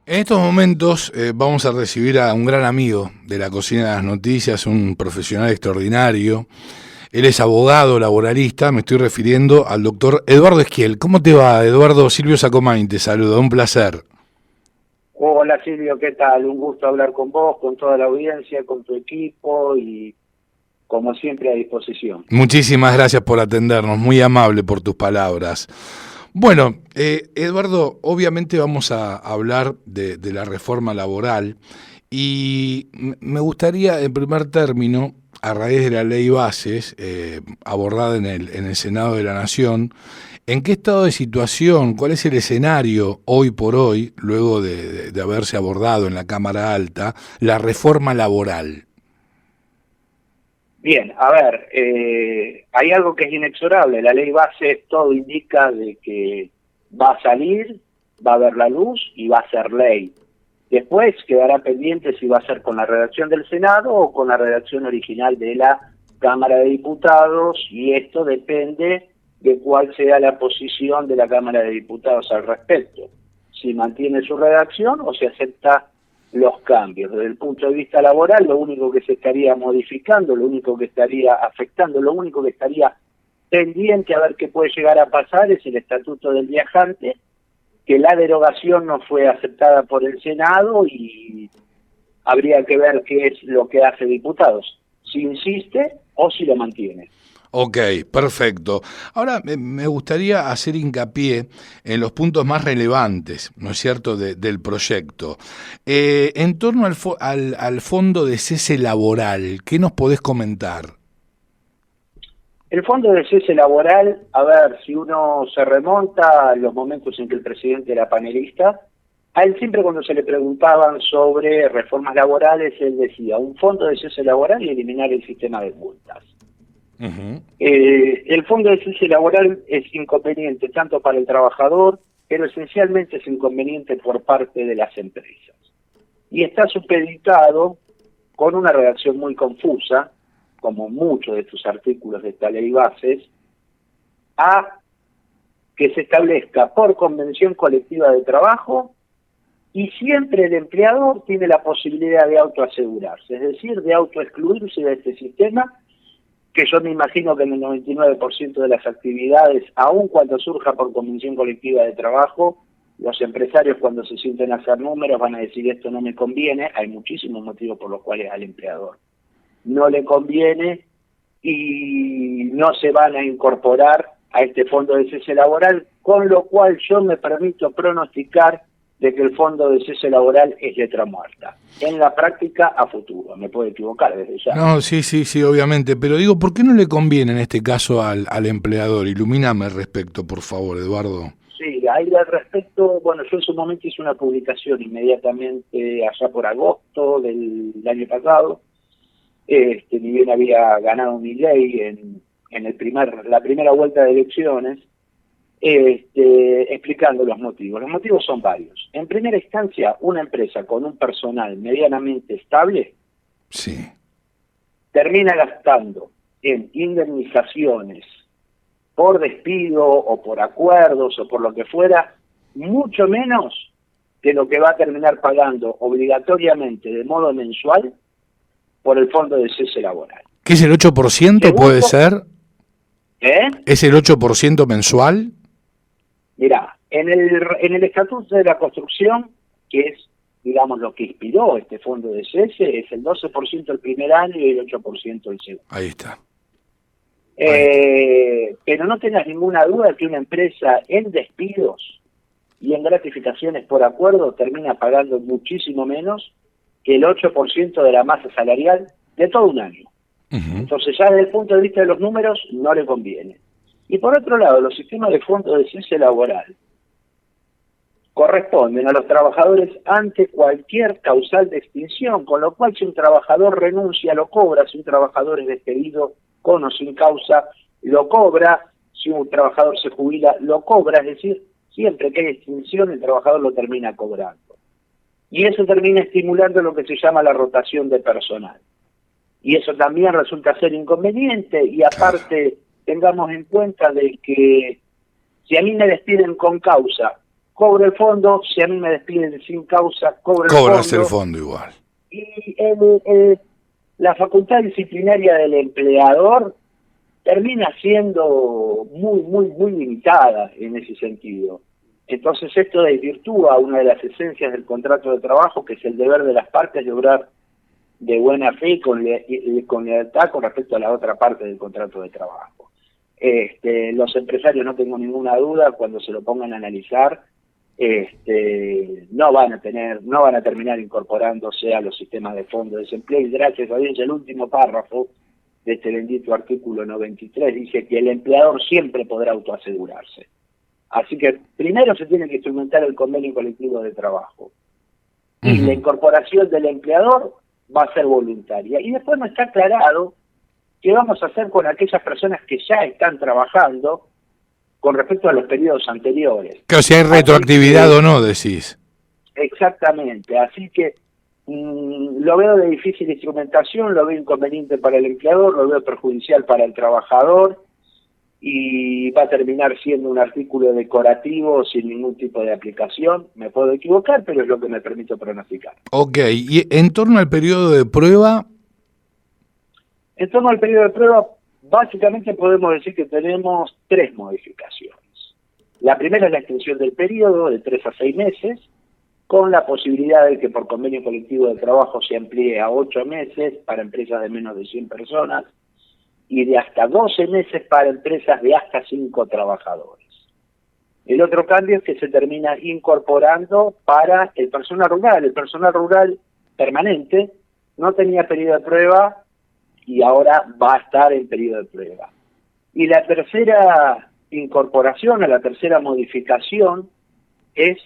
En estos momentos vamos a recibir a un gran amigo de la cocina de las noticias, un profesional extraordinario. Él es abogado laboralista, me estoy refiriendo al doctor Eduardo Esquiel. ¿Cómo te va, Eduardo? Silvio Sacomani te saluda, un placer. Hola Silvio, ¿qué tal? Un gusto hablar con vos, con toda la audiencia, con tu equipo y como siempre a disposición. Muchísimas gracias por atendernos, muy amable por tus palabras. Bueno, Eduardo, obviamente vamos a hablar de la reforma laboral y me gustaría, en primer término, a raíz de la ley bases abordada en el Senado de la Nación, ¿en qué estado de situación, cuál es el escenario hoy por hoy, luego de haberse abordado en la Cámara Alta, la reforma laboral? Bien, a ver, hay algo que es inexorable, la ley base todo indica de que va a salir, va a haber la luz y va a ser ley. Después quedará pendiente si va a ser con la redacción del Senado o con la redacción original de la Cámara de Diputados, y esto depende de cuál sea la posición de la Cámara de Diputados al respecto. Si mantiene su redacción o si acepta los cambios. Desde el punto de vista laboral, lo único que se estaría modificando, lo único que estaría afectando, lo único que estaría pendiente a ver qué puede llegar a pasar es el Estatuto del Viajante, que la derogación no fue aceptada por el Senado y habría que ver qué es lo que hace Diputados, si insiste o si lo mantiene. Ok, perfecto. Ahora me gustaría hacer hincapié en los puntos más relevantes, ¿no es cierto?, del proyecto. En torno al fondo de cese laboral, ¿qué nos podés comentar? El fondo de cese laboral, a ver, si uno se remonta a los momentos en que el presidente era panelista, a él siempre cuando se le preguntaban sobre reformas laborales, él decía, un fondo de cese laboral y eliminar el sistema de multas. Uh-huh. El fondo de cese laboral es inconveniente tanto para el trabajador, pero esencialmente es inconveniente por parte de las empresas. Y está supeditado con una redacción muy confusa, como muchos de estos artículos de esta ley bases, a que se establezca por convención colectiva de trabajo y siempre el empleador tiene la posibilidad de autoasegurarse, es decir, de autoexcluirse de este sistema, que yo me imagino que en el 99% de las actividades, aun cuando surja por convención colectiva de trabajo, los empresarios cuando se sienten a hacer números van a decir esto no me conviene, hay muchísimos motivos por los cuales al empleador no le conviene y no se van a incorporar a este fondo de cese laboral, con lo cual yo me permito pronosticar de que el fondo de cese laboral es letra muerta. En la práctica, a futuro. Me puedo equivocar desde ya. No, sí, obviamente, pero digo, ¿por qué no le conviene en este caso al empleador? Ilumíname al respecto, por favor, Eduardo. Sí, ahí al respecto, bueno, yo en su momento hice una publicación inmediatamente allá por agosto del año pasado. Ni bien había ganado Milei en la primera vuelta de elecciones, explicando los motivos. Los motivos son varios. En primera instancia, una empresa con un personal medianamente estable Sí. termina gastando en indemnizaciones por despido o por acuerdos o por lo que fuera, mucho menos que lo que va a terminar pagando obligatoriamente de modo mensual por el fondo de cese laboral. ¿Qué es el 8%, Segundo, puede ser? ¿eh? ¿Es el 8% mensual? Mirá, en el Estatuto de la Construcción, que es, digamos, lo que inspiró este fondo de cese, es el 12% el primer año y el 8% el segundo. Ahí está. Pero no tengas ninguna duda que una empresa en despidos y en gratificaciones por acuerdo termina pagando muchísimo menos que el 8% de la masa salarial de todo un año. Uh-huh. Entonces ya desde el punto de vista de los números no le conviene. Y por otro lado, los sistemas de fondo de cese laboral corresponden a los trabajadores ante cualquier causal de extinción, con lo cual si un trabajador renuncia lo cobra, si un trabajador es despedido con o sin causa lo cobra, si un trabajador se jubila lo cobra, es decir, siempre que hay extinción el trabajador lo termina cobrando. Y eso termina estimulando lo que se llama la rotación de personal. Y eso también resulta ser inconveniente, y aparte tengamos en cuenta de que si a mí me despiden con causa, cobro el fondo, si a mí me despiden sin causa, Cobras el fondo igual. Y la facultad disciplinaria del empleador termina siendo muy limitada en ese sentido. Entonces esto desvirtúa una de las esencias del contrato de trabajo, que es el deber de las partes de obrar de buena fe y con lealtad con respecto a la otra parte del contrato de trabajo. Los empresarios, no tengo ninguna duda, cuando se lo pongan a analizar, no van a terminar incorporándose a los sistemas de fondo de desempleo, y gracias a Dios el último párrafo de este bendito artículo 93 dice que el empleador siempre podrá autoasegurarse. Así que primero se tiene que instrumentar el convenio colectivo de trabajo, y la incorporación del empleador va a ser voluntaria, y después no está aclarado qué vamos a hacer con aquellas personas que ya están trabajando con respecto a los periodos anteriores. Claro, si hay retroactividad o no, decís. Exactamente, así que lo veo de difícil instrumentación, lo veo inconveniente para el empleador, lo veo perjudicial para el trabajador, y va a terminar siendo un artículo decorativo sin ningún tipo de aplicación. Me puedo equivocar, pero es lo que me permito pronosticar. Ok, y en torno al periodo de prueba... En torno al periodo de prueba, básicamente podemos decir que tenemos 3 modificaciones. La primera es la extensión del periodo de 3 a 6 meses, con la posibilidad de que por convenio colectivo de trabajo se amplíe a 8 meses para empresas de menos de 100 personas y de hasta 12 meses para empresas de hasta 5 trabajadores. El otro cambio es que se termina incorporando para el personal rural. El personal rural permanente no tenía periodo de prueba y ahora va a estar en periodo de prueba. Y la tercera incorporación, la tercera modificación, es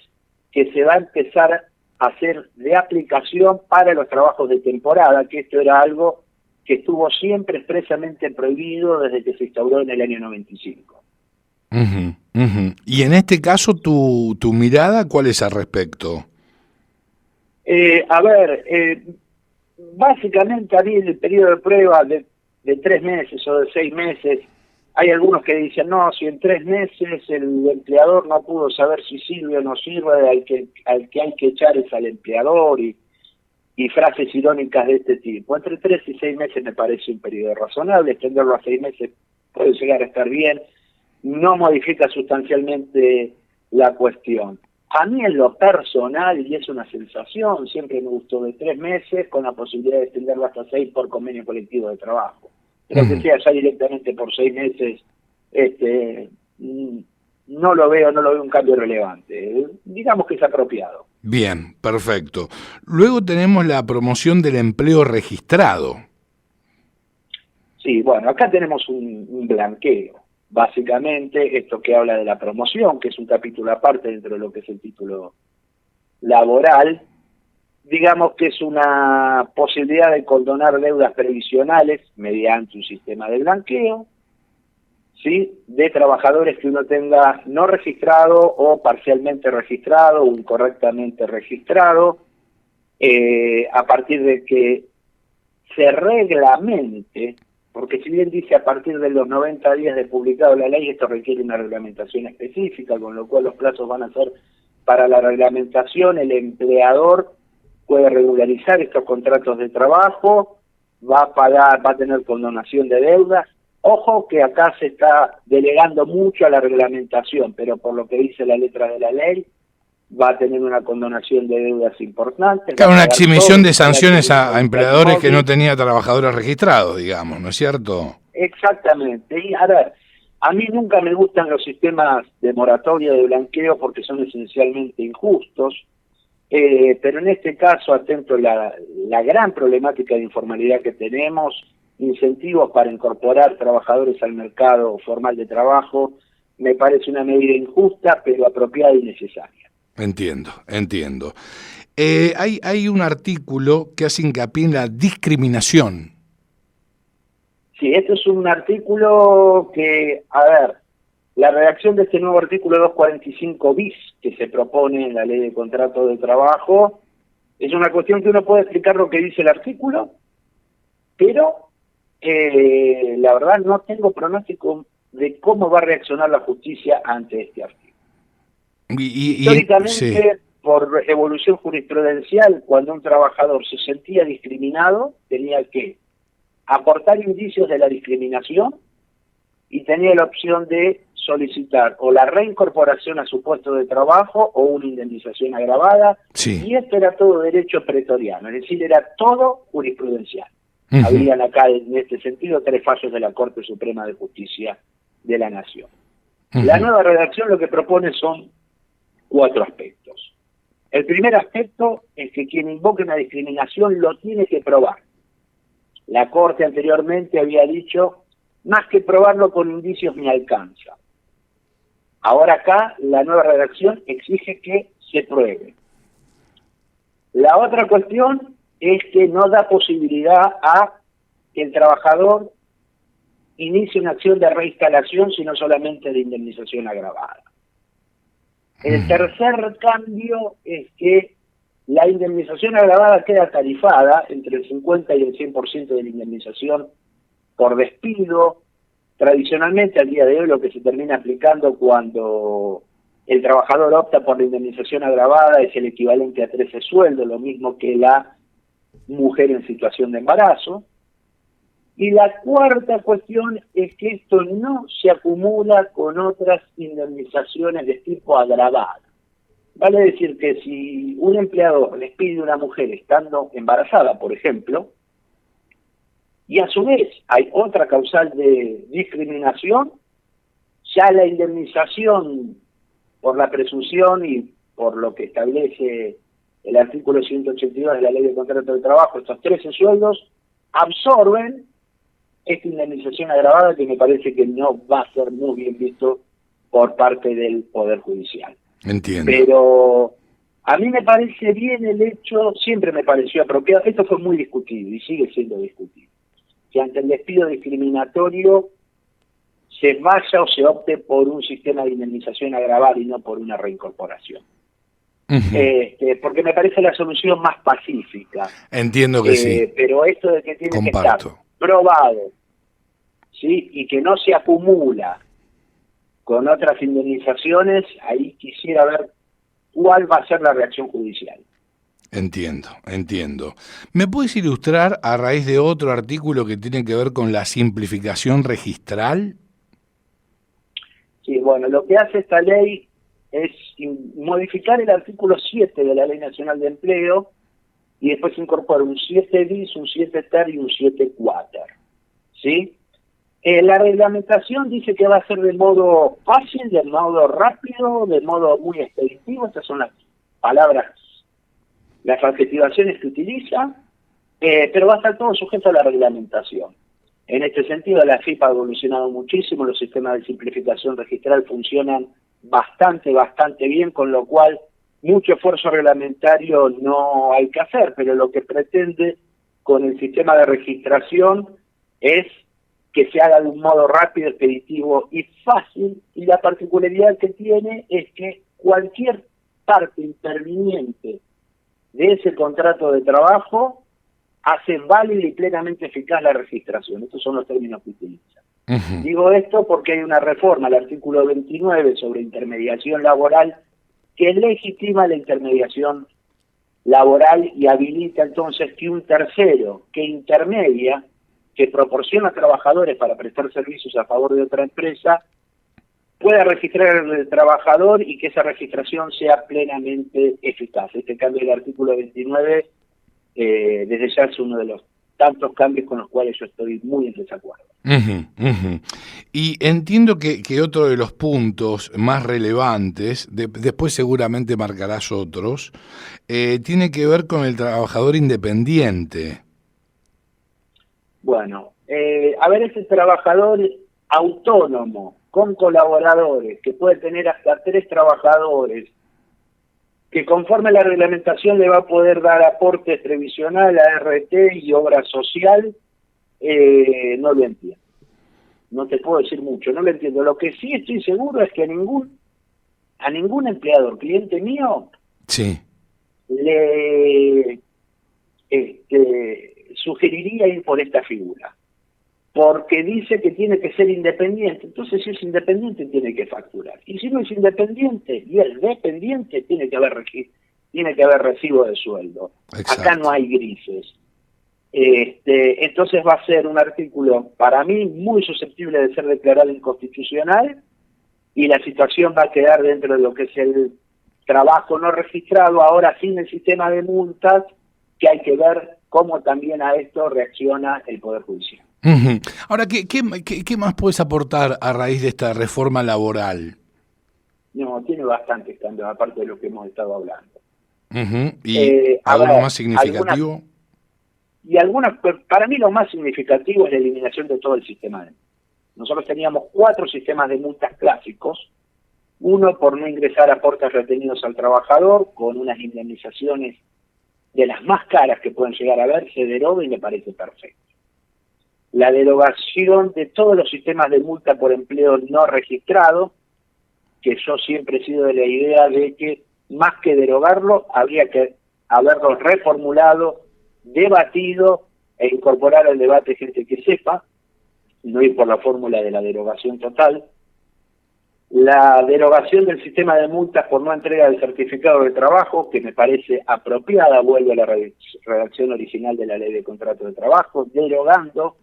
que se va a empezar a hacer de aplicación para los trabajos de temporada, que esto era algo que estuvo siempre expresamente prohibido desde que se instauró en el año 95. Y en este caso, tu mirada, ¿cuál es al respecto? Básicamente a mí el periodo de prueba de 3 meses o de 6 meses, hay algunos que dicen, no, si en 3 meses el empleador no pudo saber si sirve o no sirve, al que hay que echar es al empleador, y frases irónicas de este tipo. Entre 3 y 6 meses me parece un periodo razonable, extenderlo a 6 meses puede llegar a estar bien, no modifica sustancialmente la cuestión. A mí en lo personal, y es una sensación, siempre me gustó de 3 meses con la posibilidad de extenderlo hasta 6 por convenio colectivo de trabajo. Pero que sea ya directamente por 6 meses, no lo veo un cambio relevante. Digamos que es apropiado. Bien, perfecto. Luego tenemos la promoción del empleo registrado. Sí, bueno, acá tenemos un blanqueo. Básicamente, esto que habla de la promoción, que es un capítulo aparte dentro de lo que es el título laboral, digamos que es una posibilidad de condonar deudas previsionales mediante un sistema de blanqueo, ¿sí?, de trabajadores que uno tenga no registrado o parcialmente registrado o incorrectamente registrado, a partir de que se reglamente, porque si bien dice a partir de los 90 días de publicado la ley, esto requiere una reglamentación específica, con lo cual los plazos van a ser para la reglamentación. El empleador puede regularizar estos contratos de trabajo, va a tener condonación de deudas. Ojo que acá se está delegando mucho a la reglamentación, pero por lo que dice la letra de la ley, va a tener una condonación de deudas importantes. Claro, una exhibición de sanciones a empleadores que no tenían trabajadores registrados, digamos, ¿no es cierto? Exactamente. Y a ver, a mí nunca me gustan los sistemas de moratoria, de blanqueo, porque son esencialmente injustos, pero en este caso, atento a la gran problemática de informalidad que tenemos, incentivos para incorporar trabajadores al mercado formal de trabajo, me parece una medida injusta, pero apropiada y necesaria. Entiendo. Hay un artículo que hace hincapié en la discriminación. Sí, este es un artículo que, la redacción de este nuevo artículo 245 bis que se propone en la ley de contrato de trabajo, es una cuestión que uno puede explicar lo que dice el artículo, pero la verdad no tengo pronóstico de cómo va a reaccionar la justicia ante este artículo. Históricamente, sí. por evolución jurisprudencial, cuando un trabajador se sentía discriminado, tenía que aportar indicios de la discriminación y tenía la opción de solicitar o la reincorporación a su puesto de trabajo o una indemnización agravada, Sí. y esto era todo derecho pretoriano, es decir, era todo jurisprudencial. Uh-huh. Habrían acá, en este sentido, 3 fallos de la Corte Suprema de Justicia de la Nación. Uh-huh. La nueva redacción lo que propone son 4 aspectos. El primer aspecto es que quien invoque una discriminación lo tiene que probar. La Corte anteriormente había dicho, más que probarlo con indicios me alcanza. Ahora acá la nueva redacción exige que se pruebe. La otra cuestión es que no da posibilidad a que el trabajador inicie una acción de reinstalación, sino solamente de indemnización agravada. El tercer cambio es que la indemnización agravada queda tarifada entre el 50 y el 100% de la indemnización por despido. Tradicionalmente, al día de hoy, lo que se termina aplicando cuando el trabajador opta por la indemnización agravada es el equivalente a 13 sueldos, lo mismo que la mujer en situación de embarazo. Y la cuarta cuestión es que esto no se acumula con otras indemnizaciones de tipo agravado. Vale decir que si un empleador les pide a una mujer estando embarazada, por ejemplo, y a su vez hay otra causal de discriminación, ya la indemnización por la presunción y por lo que establece el artículo 182 de la Ley de Contrato de Trabajo, estos 13 sueldos absorben esta indemnización agravada, que me parece que no va a ser muy bien visto por parte del Poder Judicial. Entiendo. Pero a mí me parece bien el hecho, siempre me pareció apropiado, esto fue muy discutido y sigue siendo discutido, que ante el despido discriminatorio se vaya o se opte por un sistema de indemnización agravada y no por una reincorporación. Uh-huh. Porque me parece la solución más pacífica. Entiendo que sí. Pero esto de que tiene Comparto. que estar probado, ¿sí? Y que no se acumula con otras indemnizaciones, ahí quisiera ver cuál va a ser la reacción judicial. Entiendo. ¿Me puedes ilustrar a raíz de otro artículo que tiene que ver con la simplificación registral? Sí, bueno, lo que hace esta ley es modificar el artículo 7 de la Ley Nacional de Empleo y después incorpora un 7 bis, un 7 ter y un 7 quater. ¿Sí? La reglamentación dice que va a ser de modo fácil, de modo rápido, de modo muy expeditivo. Estas son las palabras, las adjetivaciones que utiliza, pero va a estar todo sujeto a la reglamentación. En este sentido, la FIP ha evolucionado muchísimo, los sistemas de simplificación registral funcionan bastante bien, con lo cual mucho esfuerzo reglamentario no hay que hacer, pero lo que pretende con el sistema de registración es que se haga de un modo rápido, expeditivo y fácil, y la particularidad que tiene es que cualquier parte interviniente de ese contrato de trabajo hace válida y plenamente eficaz la registración. Estos son los términos que utiliza. Uh-huh. Digo esto porque hay una reforma al artículo 29 sobre intermediación laboral que legitima la intermediación laboral y habilita entonces que un tercero que intermedia, que proporciona trabajadores para prestar servicios a favor de otra empresa, pueda registrar al trabajador y que esa registración sea plenamente eficaz. Este cambio del artículo 29 desde ya es uno de los tantos cambios con los cuales yo estoy muy en desacuerdo. Y entiendo que otro de los puntos más relevantes, después seguramente marcarás otros, tiene que ver con el trabajador independiente. Bueno, a ver, ese trabajador autónomo, con colaboradores, que puede tener hasta 3 trabajadores, que conforme la reglamentación le va a poder dar aportes previsional a RT y obra social, no lo entiendo. No te puedo decir mucho, no lo entiendo. Lo que sí estoy seguro es que a ningún empleador, cliente mío, sí, le sugeriría ir por esta figura. porque dice que tiene que ser independiente. Entonces, si es independiente, tiene que facturar. Y si no es independiente y es dependiente, tiene que haber recibo de sueldo. Exacto. Acá no hay grises. Entonces va a ser un artículo, para mí, muy susceptible de ser declarado inconstitucional, y la situación va a quedar dentro de lo que es el trabajo no registrado, ahora sin el sistema de multas, que hay que ver cómo también a esto reacciona el Poder Judicial. Uh-huh. Ahora, ¿qué más puedes aportar a raíz de esta reforma laboral? No, tiene bastantes cambios, aparte de lo que hemos estado hablando. Uh-huh. ¿Y alguno más significativo? Para mí lo más significativo es la eliminación de todo el sistema de multas. Nosotros teníamos 4 sistemas de multas clásicos, uno por no ingresar aportes retenidos al trabajador, con unas indemnizaciones de las más caras que pueden llegar a ver, se deroga y me parece perfecto. La derogación de todos los sistemas de multa por empleo no registrado, que yo siempre he sido de la idea de que más que derogarlo, habría que haberlo reformulado, debatido e incorporar al debate gente que sepa, no ir por la fórmula de la derogación total. La derogación del sistema de multas por no entrega del certificado de trabajo, que me parece apropiada, vuelve a la redacción original de la Ley de Contrato de Trabajo, derogando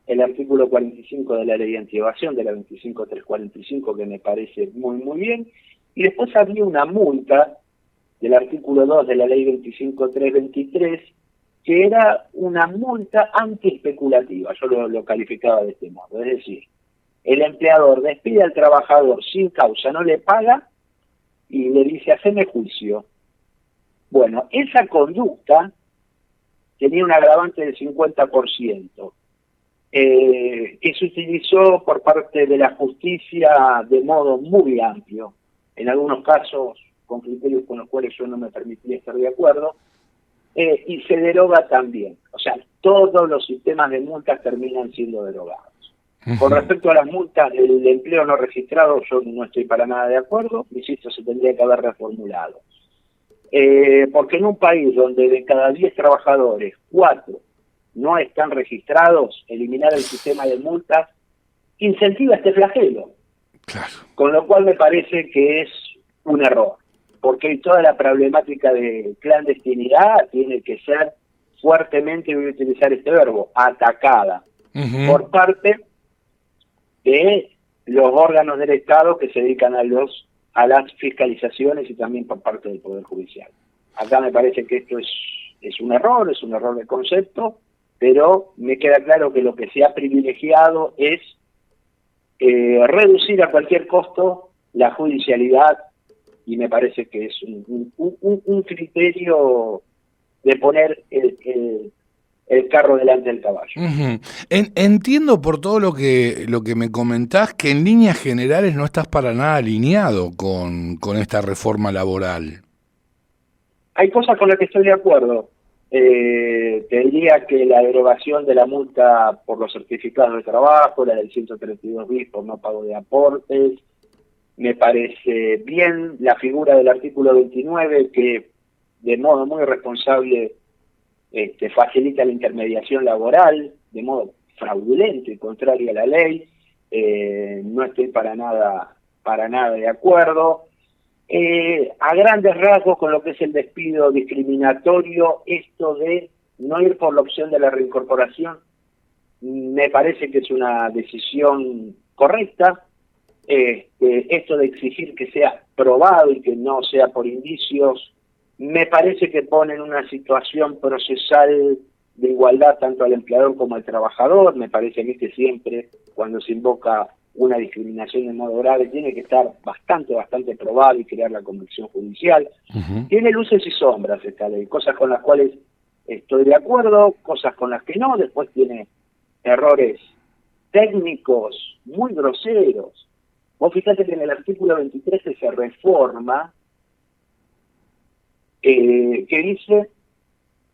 el artículo 45 de la Ley de Antievasión, de la 25345, que me parece muy, muy bien. Y después había una multa del artículo 2 de la Ley 25323, que era una multa antiespeculativa, yo lo calificaba de este modo, es decir, el empleador despide al trabajador sin causa, no le paga y le dice, haceme juicio. Bueno, esa conducta tenía un agravante del 50%, que se utilizó por parte de la justicia de modo muy amplio, en algunos casos con criterios con los cuales yo no me permitiría estar de acuerdo, y se deroga también. O sea, todos los sistemas de multas terminan siendo derogados. Con respecto a las multas del empleo no registrado, yo no estoy para nada de acuerdo, insisto, se tendría que haber reformulado. Porque en un país donde de cada 10 trabajadores, 4 no están registrados, eliminar el sistema de multas incentiva este flagelo. Claro. Con lo cual me parece que es un error, porque toda la problemática de clandestinidad tiene que ser fuertemente, voy a utilizar este verbo, atacada por parte de los órganos del Estado que se dedican a las fiscalizaciones y también por parte del Poder Judicial. Acá me parece que esto es un error de concepto, pero me queda claro que lo que se ha privilegiado es reducir a cualquier costo la judicialidad, y me parece que es un criterio de poner el carro delante del caballo. Entiendo por todo lo que me comentás que en líneas generales no estás para nada alineado con esta reforma laboral. Hay cosas con las que estoy de acuerdo. Te diría que la derogación de la multa por los certificados de trabajo, la del 132 bis por no pago de aportes, me parece bien. La figura del artículo 29, que de modo muy responsable facilita la intermediación laboral, de modo fraudulento y contrario a la ley, no estoy para nada de acuerdo. A grandes rasgos, con lo que es el despido discriminatorio, esto de no ir por la opción de la reincorporación, me parece que es una decisión correcta. Esto de exigir que sea probado y que no sea por indicios, me parece que pone en una situación procesal de igualdad tanto al empleador como al trabajador. Me parece a mí que siempre, cuando se invoca una discriminación de modo grave, tiene que estar bastante probado y crear la convicción judicial. Tiene luces y sombras esta ley, cosas con las cuales estoy de acuerdo, cosas con las que no. Después tiene errores técnicos muy groseros. Vos fíjate que en el artículo 23 se reforma, que dice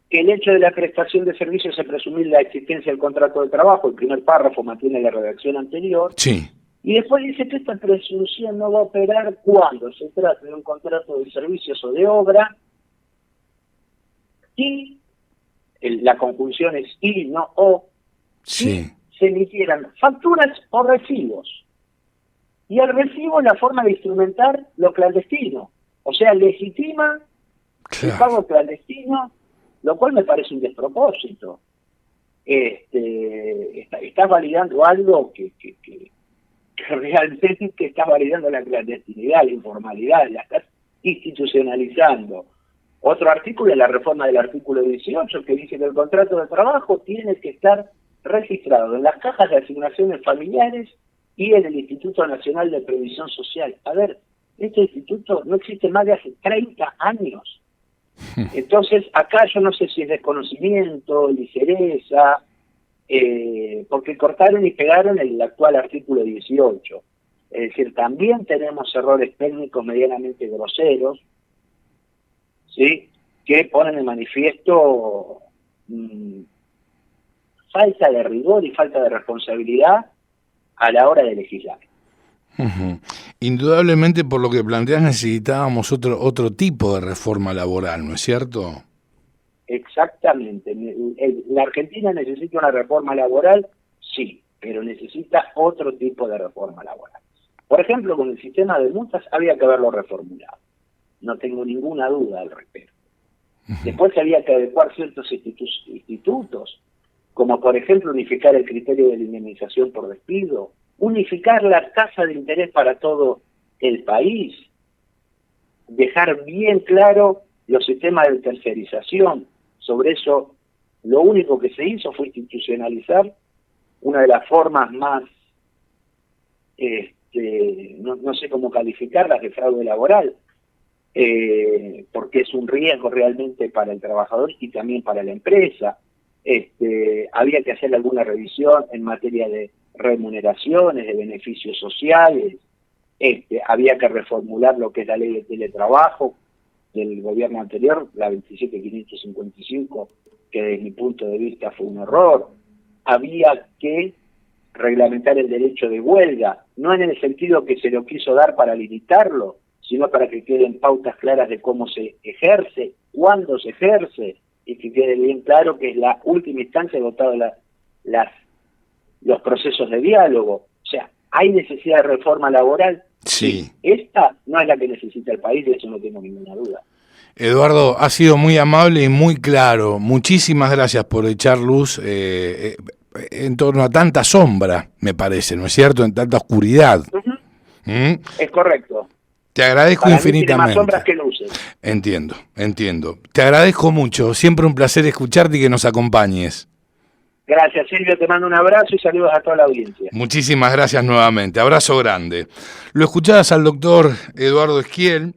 que el hecho de la prestación de servicios se presumir la existencia del contrato de trabajo. El primer párrafo mantiene la redacción anterior. Sí. Y después dice que esta presunción no va a operar cuando se trate de un contrato de servicios o de obra, y la conjunción es y, no o, Sí. se emitieran facturas o recibos. Y el recibo es la forma de instrumentar lo clandestino. O sea, legitima el pago clandestino, lo cual me parece un despropósito. Estás validando algo que realmente está validando la clandestinidad, la informalidad, la estás institucionalizando. Otro artículo es la reforma del artículo 18, que dice que el contrato de trabajo tiene que estar registrado en las cajas de asignaciones familiares y en el Instituto Nacional de Previsión Social. A ver, este instituto no existe más de hace 30 años. Entonces, acá yo no sé si es desconocimiento, ligereza, porque cortaron y pegaron el actual artículo 18. Es decir, también tenemos errores técnicos medianamente groseros, ¿sí?, que ponen de manifiesto falta de rigor y falta de responsabilidad a la hora de legislar. Indudablemente, por lo que planteas, necesitábamos otro tipo de reforma laboral, ¿no es cierto? Exactamente. ¿La Argentina necesita una reforma laboral? Sí, pero necesita otro tipo de reforma laboral. Por ejemplo, con el sistema de multas había que haberlo reformulado. No tengo ninguna duda al respecto. Después había que adecuar ciertos institutos, como por ejemplo unificar el criterio de la indemnización por despido, unificar la tasa de interés para todo el país, dejar bien claro los sistemas de tercerización. Sobre eso, lo único que se hizo fue institucionalizar una de las formas más, no sé cómo calificarlas, de fraude laboral, porque es un riesgo realmente para el trabajador y también para la empresa. Había que hacer alguna revisión en materia de remuneraciones, de beneficios sociales, había que reformular lo que es la ley de teletrabajo del gobierno anterior, la 27555, que desde mi punto de vista fue un error. Había que reglamentar el derecho de huelga, no en el sentido que se lo quiso dar para limitarlo, sino para que queden pautas claras de cómo se ejerce, cuándo se ejerce, y que quede bien claro que es la última instancia dotada los procesos de diálogo. O sea, ¿hay necesidad de reforma laboral? Sí. Esta no es la que necesita el país, de eso no tengo ninguna duda. Eduardo, ha sido muy amable y muy claro. Muchísimas gracias por echar luz en torno a tanta sombra, me parece, ¿no es cierto?, en tanta oscuridad. Es correcto. Te agradezco Para infinitamente. Mí tiene más sombras que luces. Entiendo. Te agradezco mucho. Siempre un placer escucharte y que nos acompañes. Gracias, Silvio. Te mando un abrazo y saludos a toda la audiencia. Muchísimas gracias nuevamente. Abrazo grande. Lo escuchabas al doctor Eduardo Esquiel.